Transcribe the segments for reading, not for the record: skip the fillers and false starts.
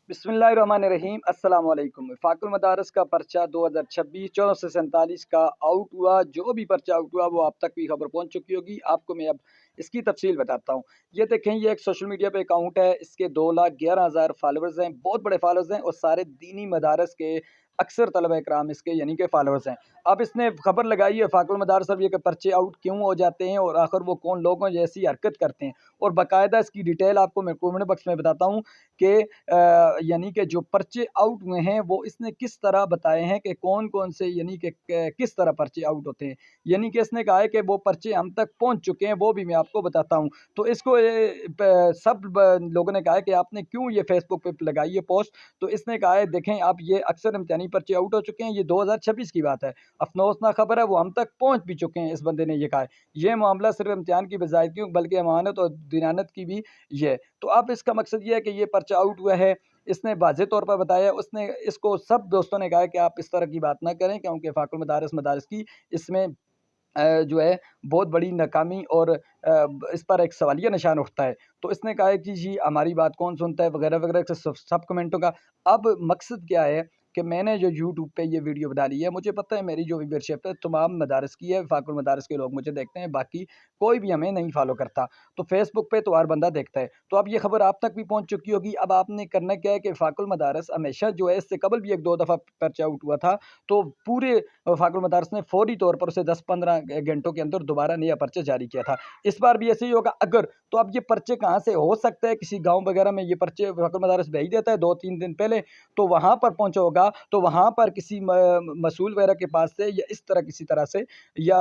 बिस्मिल्लाहिर्रहमानिर्रहीम। अस्सलाम वालेकुम। वफाकुल मदारस का पर्चा 2026 14 से 47 का आउट हुआ। जो भी पर्चा आउट हुआ वो आप तक भी खबर पहुंच चुकी होगी। आपको मैं अब इसकी तफसील बताता हूँ। ये देखें, ये एक सोशल मीडिया पे अकाउंट है। इसके 2,11,000 फॉलोअर्स हैं। बहुत बड़े फॉलोअर्स हैं और सारे दीनी मदारस के अक्सर तलबा इकराम इसके यानी कि फॉलोअर्स हैं। अब इसने खबर लगाई है वफाकुल मदारस अब ये कि पर्चे आउट क्यों हो जाते हैं और आखिर वो कौन लोग हैं जैसी हरकत करते हैं, और बाकायदा इसकी डिटेल आपको मैं कमेंट बॉक्स में बताता हूँ कि यानी कि जो पर्चे आउट हुए हैं वो इसने किस तरह बताए हैं कि कौन कौन से यानी कि किस तरह पर्चे आउट होते हैं। यानी कि इसने कहा है कि वो पर्चे हम तक पहुंच चुके हैं, वो भी मैं आपको बताता हूं। तो इसको लोगों ने कहा है कि आपने क्यों ये फेसबुक पे लगाई है पोस्ट। तो इसने कहा है देखें आप, ये अक्सर इम्तिहानी पर्चे आउट हो चुके हैं, ये 2026 की बात है। अफसोसनाक खबर है वो हम तक पहुंच भी चुके हैं। इस बंदे ने ये कहा है ये मामला सिर्फ इम्तिहान की बजाय क्यों बल्कि अमानत और दीनानत की भी ये। तो अब इसका मकसद ये है कि ये पर्चा आउट हुआ है। इसने वाज़ेह तौर पर बताया, उसने इसको सब दोस्तों ने कहा है कि आप इस तरह की बात ना करें क्योंकि फ़ाकुल मदारिस मदारिस की इसमें जो है बहुत बड़ी नाकामी और इस पर एक सवालिया निशान उठता है। तो इसने कहा है कि जी हमारी बात कौन सुनता है वगैरह वगैरह सब कमेंटों का। अब मकसद क्या है कि मैंने जो यूट्यूब पे ये वीडियो डाली है, मुझे पता है मेरी जो व्यूअरशिप है तमाम मदारस की है, फ़ाकुल मदारस के लोग मुझे देखते हैं, बाकी कोई भी हमें नहीं फॉलो करता। तो फेसबुक पे तो हर बंदा देखता है। तो अब ये खबर आप तक भी पहुंच चुकी होगी। अब आपने करना क्या है कि फ़ाकुल मदारस हमेशा जो है, इससे कबल भी 1-2 दफ़ा पर्चा आउट हुआ था, तो पूरे फ़ाकुल मदारस ने फौरी तौर पर उसे 10-15 घंटों के अंदर दोबारा नया पर्चा जारी किया था। इस बार भी ऐसे ही होगा अगर। तो अब ये पर्चे कहाँ से हो सकता है, किसी गाँव वगैरह में ये पर्चे फ़ाकुल मदारस भेज देता है 2-3 दिन पहले, तो वहाँ पर पहुँचा होगा, तो वहाँ पर किसी मसूल वगैरह के पास से या इस तरह किसी तरह से या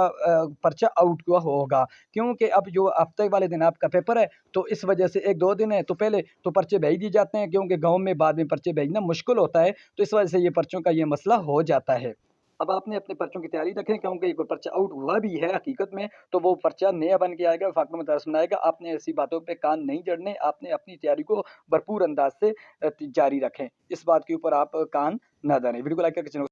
पर्चा आउट हुआ होगा। क्योंकि अब जो हफ्ते वाले दिन आपका पेपर है, तो इस वजह से 1-2 दिन है तो पहले तो पर्चे भेज दिए जाते हैं, क्योंकि गाँव में बाद में पर्चे भेजना मुश्किल होता है। तो इस वजह से ये पर्चों का ये मसला हो जाता है। अब आपने अपने पर्चों की तैयारी रखें क्योंकि कोई पर्चा आउट हुआ भी है हकीकत में, तो वो पर्चा नया बन के आएगा, फ़ाकुल मदारस में आएगा। आपने ऐसी बातों पे कान नहीं जड़ने, आपने अपनी तैयारी को भरपूर अंदाज से जारी रखें। इस बात के ऊपर आप कान ना धरें। वीडियो को लाइक करके चैनल